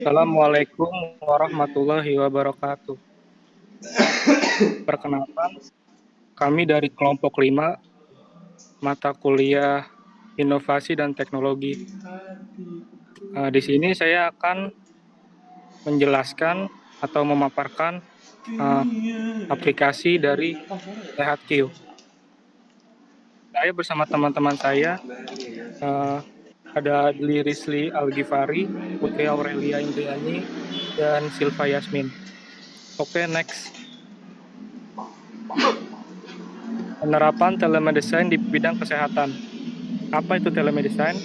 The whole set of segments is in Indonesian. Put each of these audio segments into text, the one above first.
Assalamualaikum warahmatullahi wabarakatuh. Perkenalkan, kami dari kelompok 5, mata kuliah Inovasi dan Teknologi. Di sini saya akan menjelaskan atau memaparkan aplikasi dari SehatQ. Saya bersama teman-teman saya, ada Dli Risli Al-Ghifari, Putri Aurelia Indriani, dan Silva Yasmin. Oke, next. Penerapan telemedicine di bidang kesehatan. Apa itu telemedicine?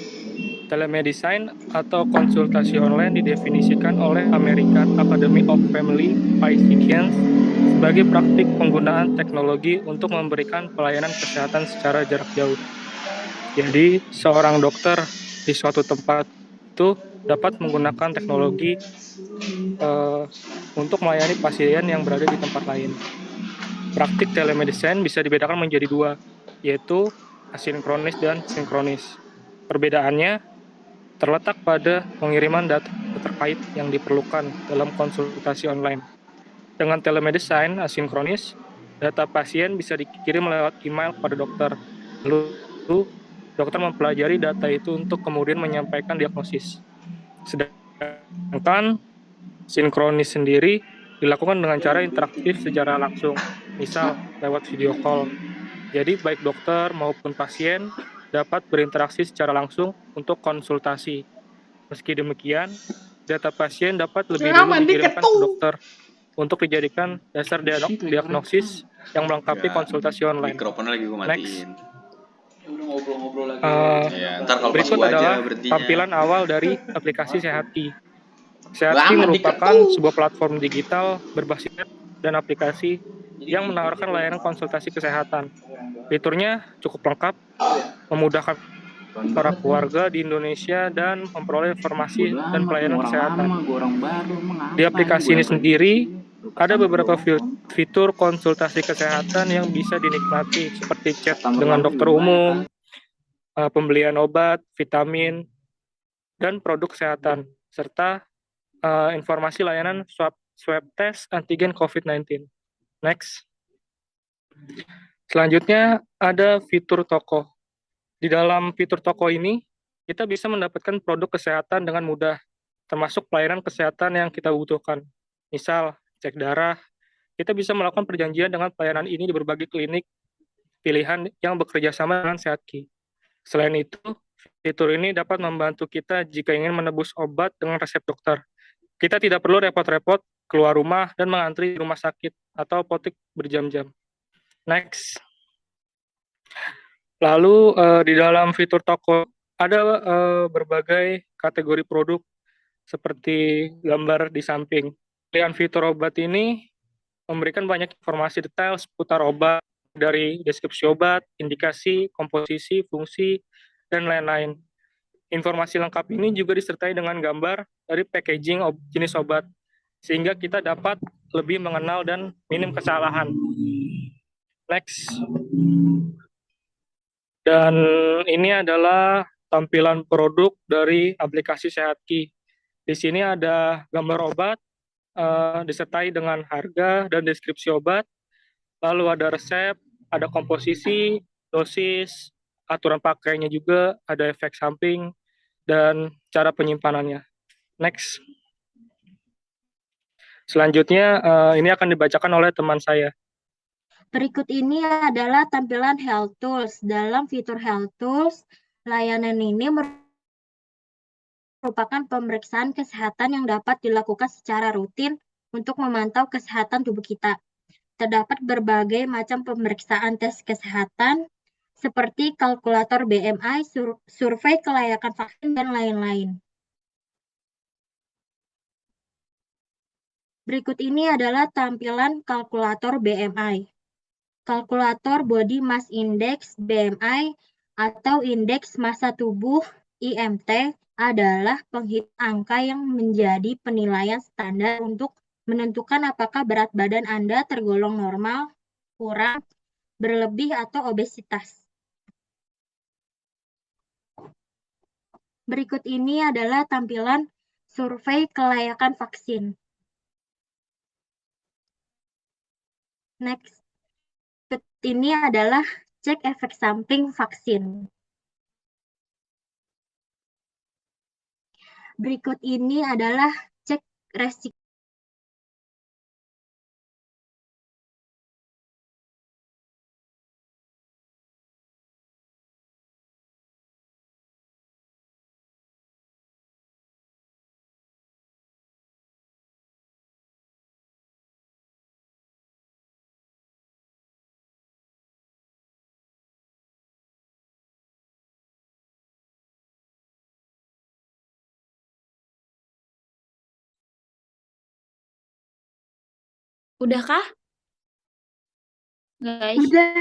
Telemedicine atau konsultasi online didefinisikan oleh American Academy of Family Physicians sebagai praktik penggunaan teknologi untuk memberikan pelayanan kesehatan secara jarak jauh. Jadi, seorang dokter di suatu tempat itu dapat menggunakan teknologi untuk melayani pasien yang berada di tempat lain. Praktik telemedicine bisa dibedakan menjadi dua, yaitu asinkronis dan sinkronis. Perbedaannya terletak pada pengiriman data terkait yang diperlukan dalam konsultasi online. Dengan telemedicine asinkronis, data pasien bisa dikirim lewat email kepada dokter. Lalu, dokter mempelajari data itu untuk kemudian menyampaikan diagnosis. Sedangkan sinkronis sendiri dilakukan dengan cara interaktif secara langsung, misal lewat video call. Jadi baik dokter maupun pasien dapat berinteraksi secara langsung untuk konsultasi. Meski demikian, data pasien dapat lebih dulu dikirimkan ke dokter untuk dijadikan dasar diagnosis yang melengkapi konsultasi online. Mikrofonnya lagi gue matiin. Ntar kalau pas Berikut gua adalah aja berhentinya. tampilan awal dari aplikasi SehatQ. SehatQ merupakan sebuah platform digital berbasis dan aplikasi yang menawarkan layanan konsultasi kesehatan. Fiturnya cukup lengkap, memudahkan para keluarga di Indonesia dan memperoleh informasi dan pelayanan kesehatan. Di aplikasi ini sendiri, ada beberapa fitur konsultasi kesehatan yang bisa dinikmati, seperti chat dengan dokter umum, pembelian obat, vitamin, dan produk kesehatan, serta informasi layanan swab test antigen COVID-19. Next. Selanjutnya, ada fitur toko. Di dalam fitur toko ini, kita bisa mendapatkan produk kesehatan dengan mudah, termasuk pelayanan kesehatan yang kita butuhkan. Misal, cek darah, kita bisa melakukan perjanjian dengan pelayanan ini di berbagai klinik pilihan yang bekerja sama dengan SehatQ. Selain itu, fitur ini dapat membantu kita jika ingin menebus obat dengan resep dokter. Kita tidak perlu repot-repot keluar rumah dan mengantri di rumah sakit atau apotek berjam-jam. Next. Lalu di dalam fitur toko ada berbagai kategori produk seperti gambar di samping. Pilihan fitur obat ini memberikan banyak informasi detail seputar obat, dari deskripsi obat, indikasi, komposisi, fungsi, dan lain-lain. Informasi lengkap ini juga disertai dengan gambar dari packaging jenis obat, sehingga kita dapat lebih mengenal dan minim kesalahan. Next. Dan ini adalah tampilan produk dari aplikasi SehatQ. Di sini ada gambar obat, disertai dengan harga dan deskripsi obat, lalu ada resep, ada komposisi, dosis, aturan pakainya juga, ada efek samping, dan cara penyimpanannya. Next. Selanjutnya, ini akan dibacakan oleh teman saya. Berikut ini adalah tampilan Health Tools. Dalam fitur Health Tools, layanan ini merupakan pemeriksaan kesehatan yang dapat dilakukan secara rutin untuk memantau kesehatan tubuh kita. Terdapat berbagai macam pemeriksaan tes kesehatan, seperti kalkulator BMI, survei kelayakan vaksin, dan lain-lain. Berikut ini adalah tampilan kalkulator BMI. Kalkulator Body Mass Index BMI atau Indeks Massa Tubuh IMT adalah penghitung angka yang menjadi penilaian standar untuk menentukan apakah berat badan Anda tergolong normal, kurang, berlebih, atau obesitas. Berikut ini adalah tampilan survei kelayakan vaksin. Next. Ini adalah cek efek samping vaksin. Berikut ini adalah cek resiko. Udahkah, guys? Udah,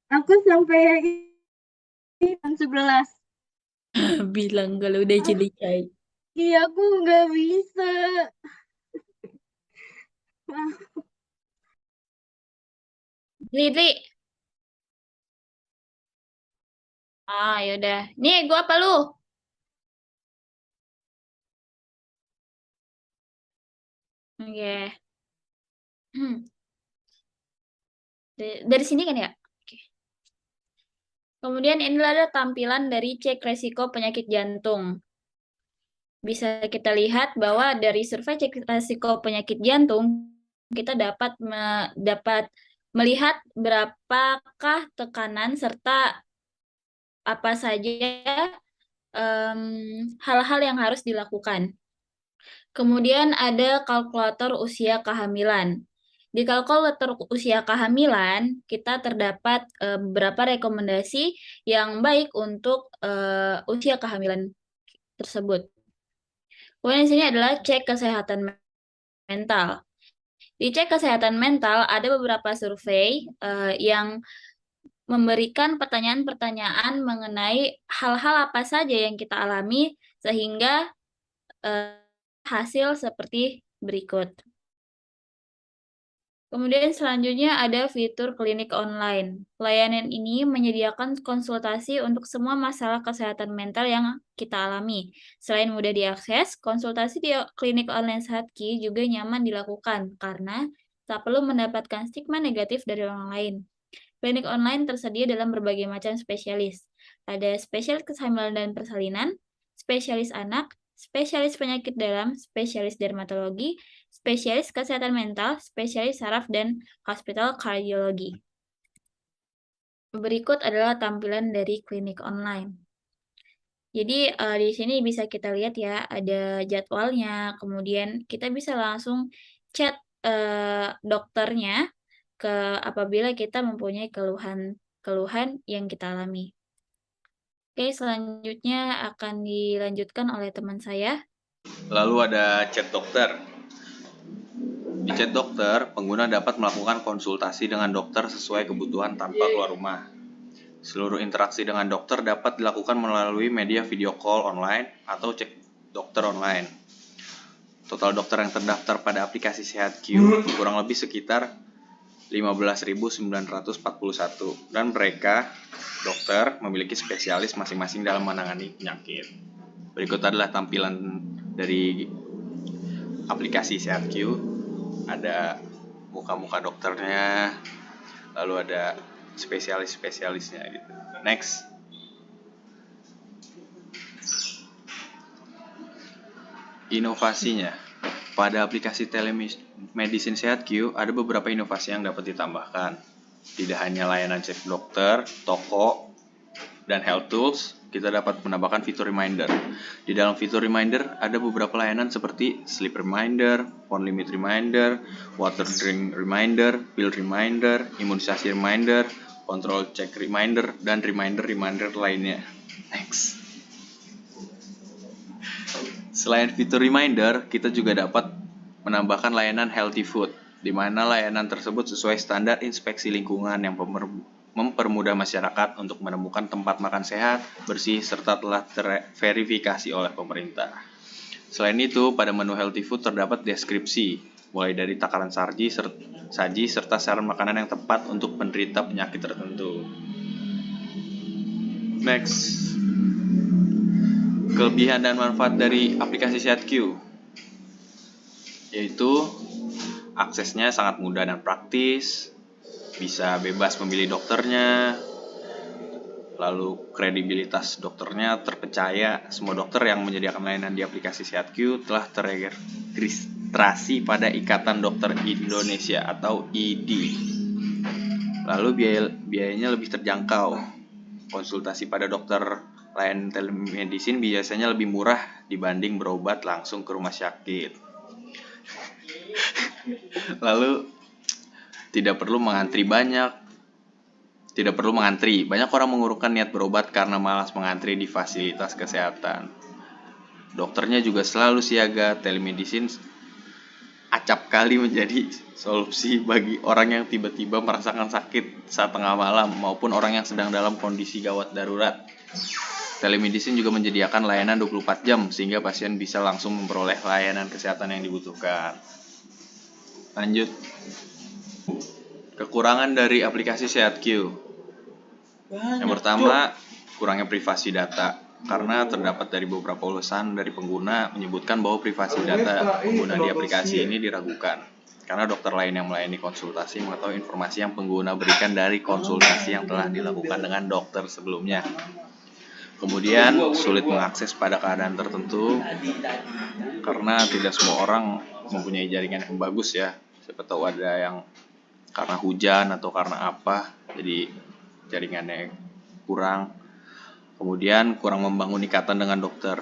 aku sampai jam 11. Bilang kalau udah selesai. Iya, aku nggak bisa. Lili. Yaudah. Nih, gua apa lu? Oke. Dari sini kan ya? Oke. Kemudian inilah ada tampilan dari cek resiko penyakit jantung. Bisa kita lihat bahwa dari survei cek resiko penyakit jantung, kita dapat melihat berapakah tekanan serta apa saja hal-hal yang harus dilakukan. Kemudian ada kalkulator usia kehamilan. Di kalkulator usia kehamilan, kita terdapat beberapa rekomendasi yang baik untuk usia kehamilan tersebut. Kemudian di sini adalah cek kesehatan mental. Di cek kesehatan mental ada beberapa survei yang memberikan pertanyaan-pertanyaan mengenai hal-hal apa saja yang kita alami sehingga hasil seperti berikut. Kemudian selanjutnya ada fitur klinik online. Layanan ini menyediakan konsultasi untuk semua masalah kesehatan mental yang kita alami. Selain mudah diakses, konsultasi di klinik online Sehatki juga nyaman dilakukan karena tak perlu mendapatkan stigma negatif dari orang lain. Klinik online tersedia dalam berbagai macam spesialis. Ada spesialis kehamilan dan persalinan, spesialis anak, spesialis penyakit dalam, spesialis dermatologi, spesialis kesehatan mental, spesialis saraf, dan hospital kardiologi. Berikut adalah tampilan dari klinik online. Jadi di sini bisa kita lihat ya, ada jadwalnya, kemudian kita bisa langsung chat dokternya apabila kita mempunyai keluhan yang kita alami. Oke, selanjutnya akan dilanjutkan oleh teman saya. Lalu ada chat dokter. Di chat dokter, pengguna dapat melakukan konsultasi dengan dokter sesuai kebutuhan tanpa keluar rumah. Seluruh interaksi dengan dokter dapat dilakukan melalui media video call online atau cek dokter online. Total dokter yang terdaftar pada aplikasi Sehatq kurang lebih sekitar 15.941 dan mereka dokter memiliki spesialis masing-masing dalam menangani penyakit. Berikut adalah tampilan dari aplikasi Sehatq. Ada muka-muka dokternya, lalu ada spesialis-spesialisnya gitu. Next. Inovasinya. Pada aplikasi telemedicine Sehatq ada beberapa inovasi yang dapat ditambahkan. Tidak hanya layanan cek dokter, toko, dan health tools, kita dapat menambahkan fitur reminder. Di dalam fitur reminder ada beberapa layanan seperti sleep reminder, phone limit reminder, water drink reminder, pill reminder, imunisasi reminder, control check reminder, dan reminder lainnya. Next. Selain fitur reminder, kita juga dapat menambahkan layanan healthy food, di mana layanan tersebut sesuai standar inspeksi lingkungan yang mempermudah masyarakat untuk menemukan tempat makan sehat, bersih, serta telah terverifikasi oleh pemerintah. Selain itu, pada menu healthy food terdapat deskripsi, mulai dari takaran saji serta saran makanan yang tepat untuk penderita penyakit tertentu. Next. Kelebihan dan manfaat dari aplikasi SehatQ yaitu aksesnya sangat mudah dan praktis, bisa bebas memilih dokternya, lalu kredibilitas dokternya terpercaya. Semua dokter yang menyediakan layanan di aplikasi SehatQ telah terregistrasi pada Ikatan Dokter Indonesia atau IDI. Lalu biayanya lebih terjangkau. Konsultasi pada dokter layanan telemedicine biasanya lebih murah dibanding berobat langsung ke rumah sakit. Lalu tidak perlu mengantri. Banyak orang mengurungkan niat berobat karena malas mengantri di fasilitas kesehatan. Dokternya juga selalu siaga. Telemedicine acap kali menjadi solusi bagi orang yang tiba-tiba merasakan sakit saat tengah malam maupun orang yang sedang dalam kondisi gawat darurat. Telemedicine juga menyediakan layanan 24 jam sehingga pasien bisa langsung memperoleh layanan kesehatan yang dibutuhkan. Lanjut. Kekurangan dari aplikasi SehatQ. Yang pertama, kurangnya privasi data. Karena terdapat dari beberapa ulasan dari pengguna menyebutkan bahwa privasi data pengguna di aplikasi ini diragukan. Karena dokter lain yang melayani konsultasi mengetahui informasi yang pengguna berikan dari konsultasi yang telah dilakukan dengan dokter sebelumnya. Kemudian, sulit mengakses pada keadaan tertentu karena tidak semua orang mempunyai jaringan yang bagus ya. Siapa tahu ada yang karena hujan atau karena apa, jadi jaringannya kurang. Kemudian kurang membangun ikatan dengan dokter.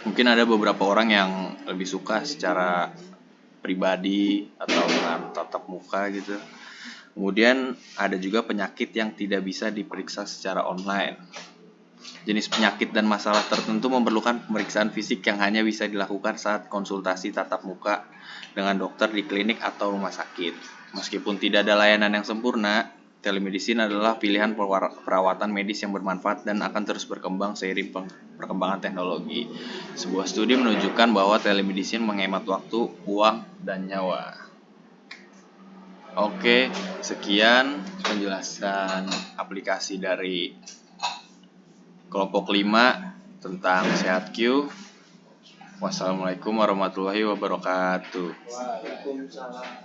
Mungkin ada beberapa orang yang lebih suka secara pribadi atau dengan tatap muka gitu. Kemudian ada juga penyakit yang tidak bisa diperiksa secara online. Jenis penyakit dan masalah tertentu memerlukan pemeriksaan fisik yang hanya bisa dilakukan saat konsultasi tatap muka dengan dokter di klinik atau rumah sakit. Meskipun tidak ada layanan yang sempurna, telemedicine adalah pilihan perawatan medis yang bermanfaat dan akan terus berkembang seiring perkembangan teknologi. Sebuah studi menunjukkan bahwa telemedicine menghemat waktu, uang, dan nyawa. Oke, sekian penjelasan aplikasi dari kelompok 5 tentang SehatQ. Wassalamualaikum warahmatullahi wabarakatuh. Waalaikumsalam.